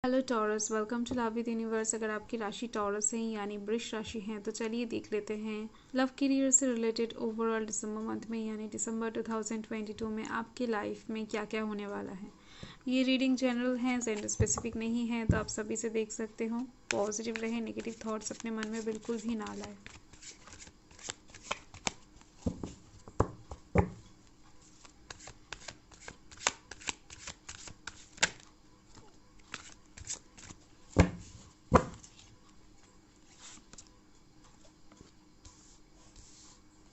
Hello Taurus, welcome to love with universe. अगर आपकी राशि टॉरस है यानी वृष राशि है तो चलिए देख लेते हैं लव करियर से रिलेटेड ओवरऑल दिसंबर मंथ में यानी दिसंबर 2022 में आपकी लाइफ में क्या क्या होने वाला है। ये रीडिंग जनरल है, जेंडर स्पेसिफिक नहीं है, तो आप सभी से देख सकते हो। पॉजिटिव रहे, नेगेटिव थॉट्स अपने मन में बिल्कुल भी ना लाए।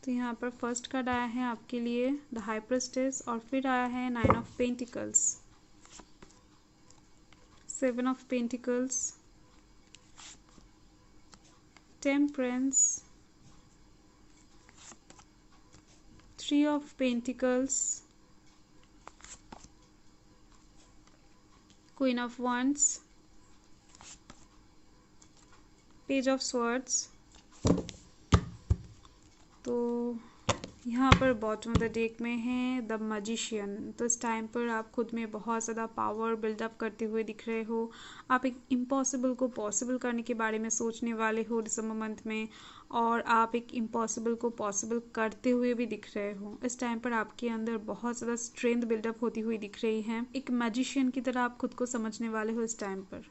तो यहाँ पर फर्स्ट कार्ड आया है आपके लिए द हाई प्रिस्टेस, और फिर आया है 9 of pentacles, 7 of pentacles, temperance, 3 of pentacles, queen of wands, page of swords। तो यहाँ पर बॉटम ऑफ द डेक में है द मैजिशियन। तो इस टाइम पर आप खुद में बहुत ज़्यादा पावर बिल्डअप करते हुए दिख रहे हो। आप एक इम्पॉसिबल को पॉसिबल करने के बारे में सोचने वाले हो दिसंबर मंथ में, और आप एक इम्पॉसिबल को पॉसिबल करते हुए भी दिख रहे हो। इस टाइम पर आपके अंदर बहुत ज़्यादा स्ट्रेंथ बिल्डअप होती हुई दिख रही है। एक मैजिशियन की तरह आप खुद को समझने वाले हो इस टाइम पर।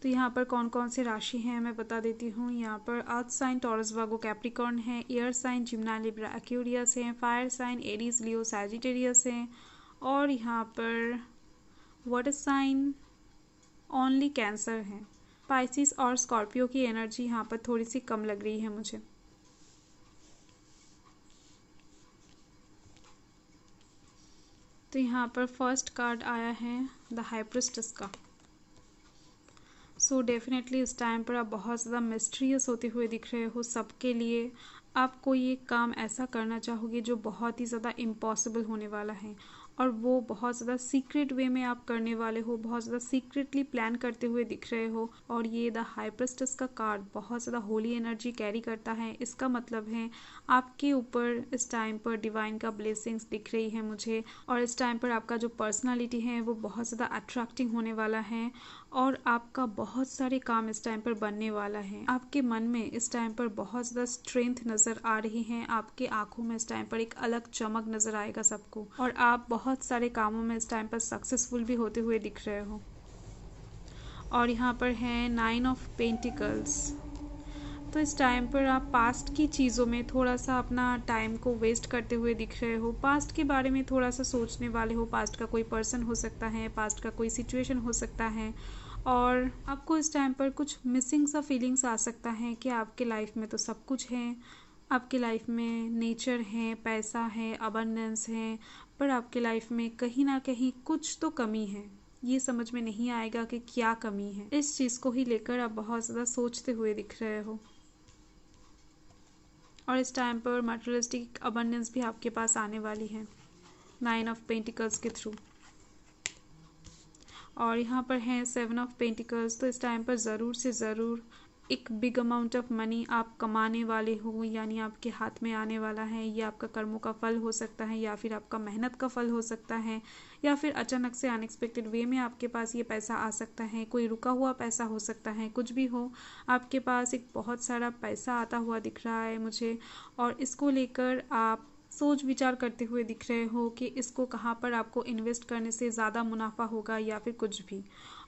तो यहाँ पर कौन कौन से राशि हैं मैं बता देती हूँ। यहाँ पर earth sign Taurus Virgo Capricorn है, air sign Gemini Libra Aquarius है, fire sign Aries Leo Sagittarius है, और यहाँ पर वाटर साइन ओनली कैंसर है। स्पाइसिस और स्कॉर्पियो की एनर्जी यहाँ पर थोड़ी सी कम लग रही है मुझे। तो यहाँ पर फर्स्ट कार्ड आया है द हाई प्रिस्टेस का। सो डेफिनेटली इस टाइम पर आप बहुत ज़्यादा मिस्ट्रियस होते हुए दिख रहे हो सबके लिए। आप कोई एक काम ऐसा करना चाहोगे जो बहुत ही ज़्यादा इम्पॉसिबल होने वाला है, और वो बहुत ज़्यादा सीक्रेट वे में आप करने वाले हो, बहुत ज़्यादा सीक्रेटली प्लान करते हुए दिख रहे हो। और ये द हाई प्रिस्टेस का कार्ड बहुत ज़्यादा होली एनर्जी कैरी करता है। इसका मतलब है आपके ऊपर इस टाइम पर डिवाइन का ब्लेसिंग्स दिख रही है मुझे, और इस टाइम पर आपका जो पर्सनालिटी है वो बहुत ज़्यादा अट्रैक्टिंग होने वाला है, और आपका बहुत सारे काम इस टाइम पर बनने वाला है। आपके मन में इस टाइम पर बहुत ज़्यादा स्ट्रेंथ नज़र आ रही है। आपके आंखों में इस टाइम पर एक अलग चमक नज़र आएगा सबको, और आप बहुत सारे कामों में इस टाइम पर सक्सेसफुल भी होते हुए दिख रहे हो। और यहाँ पर है 9 ऑफ पेंटिकल्स। तो इस टाइम पर आप पास्ट की चीज़ों में थोड़ा सा अपना टाइम को वेस्ट करते हुए दिख रहे हो। पास्ट के बारे में थोड़ा सा सोचने वाले हो। पास्ट का कोई पर्सन हो सकता है, पास्ट का कोई सिचुएशन हो सकता है, और आपको इस टाइम पर कुछ मिसिंग सा फीलिंग्स आ सकता है कि आपके लाइफ में तो सब कुछ है। आपके लाइफ में नेचर है, पैसा है, अबंडेंस है, पर आपके लाइफ में कहीं ना कहीं कुछ तो कमी है। ये समझ में नहीं आएगा कि क्या कमी है। इस चीज़ को ही लेकर आप बहुत ज़्यादा सोचते हुए दिख रहे हो, और इस टाइम पर मटेरियलिस्टिक अबंडेंस भी आपके पास आने वाली है 9 ऑफ पेंटिकल्स के थ्रू। और यहाँ पर है 7 ऑफ पेंटिकल्स। तो इस टाइम पर ज़रूर से ज़रूर एक बिग अमाउंट ऑफ मनी आप कमाने वाले हो, यानी आपके हाथ में आने वाला है। ये आपका कर्मों का फल हो सकता है, या फिर आपका मेहनत का फल हो सकता है, या फिर अचानक से अनएक्सपेक्टेड वे में आपके पास ये पैसा आ सकता है। कोई रुका हुआ पैसा हो सकता है, कुछ भी हो, आपके पास एक बहुत सारा पैसा आता हुआ दिख रहा है मुझे, और इसको लेकर आप सोच विचार करते हुए दिख रहे हो कि इसको कहाँ पर आपको इन्वेस्ट करने से ज़्यादा मुनाफा होगा, या फिर कुछ भी।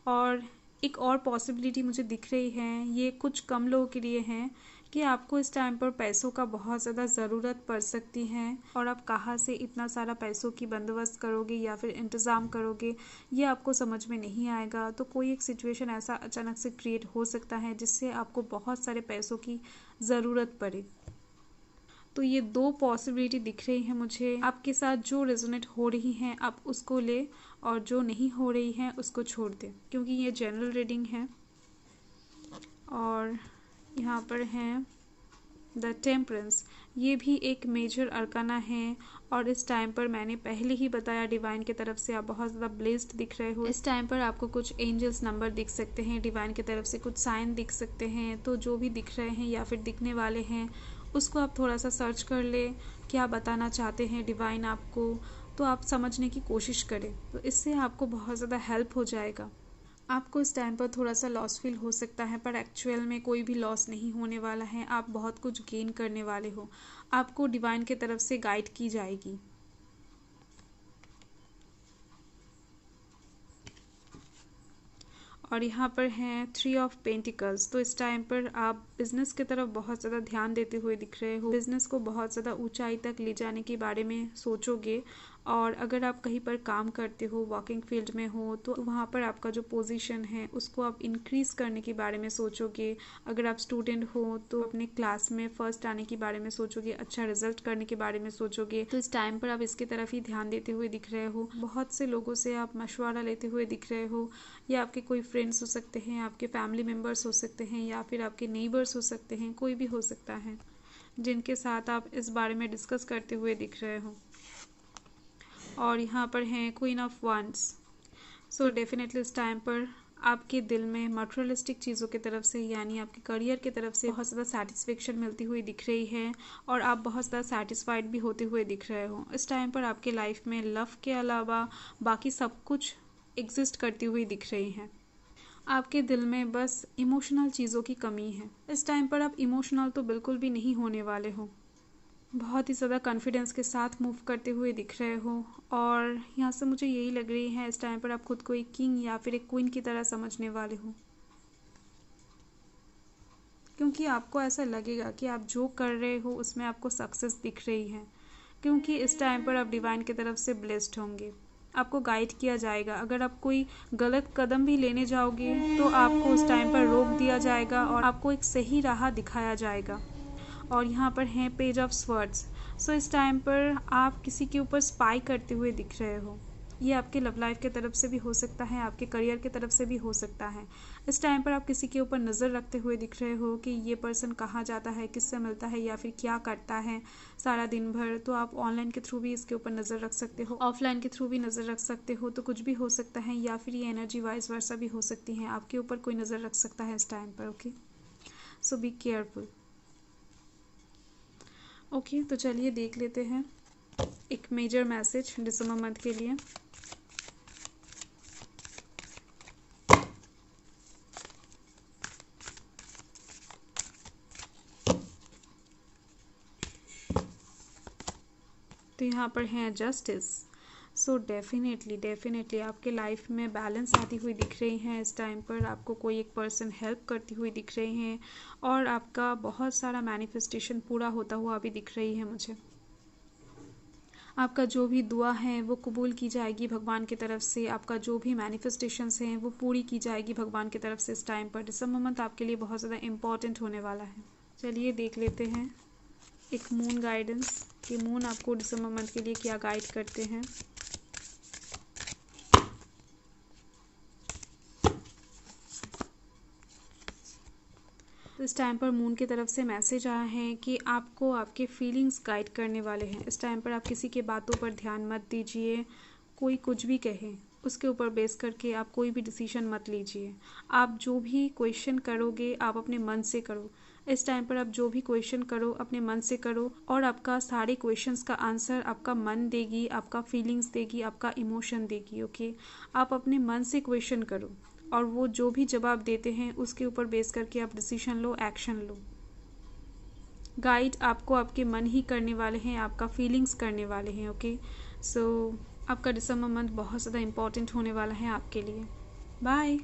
और एक और पॉसिबिलिटी मुझे दिख रही है, ये कुछ कम लोगों के लिए है, कि आपको इस टाइम पर पैसों का बहुत ज़्यादा ज़रूरत पड़ सकती है, और आप कहाँ से इतना सारा पैसों की बंदोबस्त करोगे या फिर इंतज़ाम करोगे, ये आपको समझ में नहीं आएगा। तो कोई एक सिचुएशन ऐसा अचानक से क्रिएट हो सकता है जिससे आपको बहुत सारे पैसों की ज़रूरत पड़े। तो ये दो पॉसिबिलिटी दिख रही है मुझे। आपके साथ जो रेजोनेट हो रही हैं आप उसको ले, और जो नहीं हो रही हैं उसको छोड़ दें, क्योंकि ये जनरल रीडिंग है। और यहाँ पर है द टेम्परेंस। ये भी एक मेजर अरकाना है, और इस टाइम पर मैंने पहले ही बताया डिवाइन की तरफ से आप बहुत ज़्यादा ब्लेस्ड दिख रहे हो। इस टाइम पर आपको कुछ एंजल्स नंबर दिख सकते हैं, डिवाइन की तरफ से कुछ साइन दिख सकते हैं। तो जो भी दिख रहे हैं या फिर दिखने वाले हैं उसको आप थोड़ा सा सर्च कर ले, क्या बताना चाहते हैं डिवाइन आपको। तो आप समझने की कोशिश करें, तो इससे आपको बहुत ज़्यादा हेल्प हो जाएगा। आपको इस टाइम पर थोड़ा सा लॉस फील हो सकता है, पर एक्चुअल में कोई भी लॉस नहीं होने वाला है। आप बहुत कुछ गेन करने वाले हो। आपको डिवाइन की तरफ से गाइड की जाएगी। और यहाँ पर हैं 3 ऑफ पेंटिकल्स। तो इस टाइम पर आप बिजनेस की तरफ बहुत ज़्यादा ध्यान देते हुए दिख रहे हो। बिजनेस को बहुत ज़्यादा ऊंचाई तक ले जाने के बारे में सोचोगे। और अगर आप कहीं पर काम करते हो, वर्किंग फील्ड में हो, तो वहाँ पर आपका जो पोजीशन है उसको आप इंक्रीज करने के बारे में सोचोगे। अगर आप स्टूडेंट हो तो अपने क्लास में फर्स्ट आने के बारे में सोचोगे, अच्छा रिजल्ट करने के बारे में सोचोगे। तो इस टाइम पर आप इसकी तरफ ही ध्यान देते हुए दिख रहे हो। बहुत से लोगों से आप मशवरा लेते हुए दिख रहे हो। या आपके कोई फ्रेंड्स हो सकते हैं, आपके फैमिली मेम्बर्स हो सकते हैं, या फिर आपके नेबर्स हो सकते हैं, कोई भी हो सकता है जिनके साथ आप इस बारे में डिस्कस करते हुए दिख रहे हो। और यहाँ पर हैं queen of wands. So definitely इस टाइम पर आपके दिल में मटेरियलिस्टिक चीज़ों की तरफ से, यानी आपके करियर की तरफ से बहुत ज़्यादा सेटिस्फेक्शन मिलती हुई दिख रही है। और आप बहुत ज़्यादा सेटिस्फाइड भी होते हुए दिख रहे हो। इस टाइम पर आपके लाइफ में लव के अलावा बाकी सब कुछ एग्जिस्ट करती हुई दिख रही है। आपके दिल में बस इमोशनल चीज़ों की कमी है। इस टाइम पर आप इमोशनल तो बिल्कुल भी नहीं होने वाले हो। बहुत ही ज़्यादा कॉन्फिडेंस के साथ मूव करते हुए दिख रहे हो। और यहाँ से मुझे यही लग रही है इस टाइम पर आप खुद को एक किंग या फिर एक क्वीन की तरह समझने वाले हो, क्योंकि आपको ऐसा लगेगा कि आप जो कर रहे हो उसमें आपको सक्सेस दिख रही है। क्योंकि इस टाइम पर आप डिवाइन की तरफ से ब्लेस्ड होंगे। आपको गाइड किया जाएगा। अगर आप कोई गलत कदम भी लेने जाओगे तो आपको उस टाइम पर रोक दिया जाएगा और आपको एक सही राह दिखाया जाएगा। और यहाँ पर हैं पेज ऑफ स्वर्ड्स। सो इस टाइम पर आप किसी के ऊपर स्पाई करते हुए दिख रहे हो। ये आपके लव लाइफ की तरफ से भी हो सकता है, आपके करियर की तरफ से भी हो सकता है। इस टाइम पर आप किसी के ऊपर नज़र रखते हुए दिख रहे हो कि ये पर्सन कहाँ जाता है, किससे मिलता है, या फिर क्या करता है सारा दिन भर। तो आप ऑनलाइन के थ्रू भी इसके ऊपर नज़र रख सकते हो, ऑफलाइन के थ्रू भी नज़र रख सकते हो। तो कुछ भी हो सकता है, या फिर ये एनर्जी वाइज वर्सा भी हो सकती है। आपके ऊपर कोई नज़र रख सकता है इस टाइम पर। Okay, so be careful. Okay, तो चलिए देख लेते हैं एक मेजर मैसेज दिसंबर मंथ के लिए। तो यहाँ पर है जस्टिस। सो डेफिनेटली आपके लाइफ में बैलेंस आती हुई दिख रही हैं। इस टाइम पर आपको कोई एक पर्सन हेल्प करती हुई दिख रहे हैं और आपका बहुत सारा मैनिफेस्टेशन पूरा होता हुआ अभी दिख रही है मुझे। आपका जो भी दुआ है वो कबूल की जाएगी भगवान की तरफ से। आपका जो भी मैनिफेस्टेशंस हैं वो पूरी की जाएगी भगवान की तरफ से। इस टाइम पर दिसंबर मंथ आपके लिए बहुत ज़्यादा इम्पॉर्टेंट होने वाला है। चलिए देख लेते हैं एक मून गाइडेंस कि मून आपको दिसंबर मंथ के लिए क्या गाइड करते हैं। तो इस टाइम पर मून की तरफ से मैसेज आया है कि आपको आपके फीलिंग्स गाइड करने वाले हैं। इस टाइम पर आप किसी के बातों पर ध्यान मत दीजिए। कोई कुछ भी कहे उसके ऊपर बेस करके आप कोई भी डिसीजन मत लीजिए। आप जो भी क्वेश्चन करोगे आप अपने मन से करो। इस टाइम पर आप जो भी क्वेश्चन करो अपने मन से करो और आपका सारे क्वेश्चंस का आंसर आपका मन देगी, आपका फीलिंग्स देगी, आपका इमोशन देगी। ओके, आप अपने मन से क्वेश्चन करो और वो जो भी जवाब देते हैं उसके ऊपर बेस करके आप डिसीजन लो, एक्शन लो। गाइड आपको आपके मन ही करने वाले हैं, आपका फीलिंग्स करने वाले हैं। ओके, सो आपका दिसंबर मंथ बहुत ज़्यादा इम्पॉर्टेंट होने वाला है आपके लिए। बाय।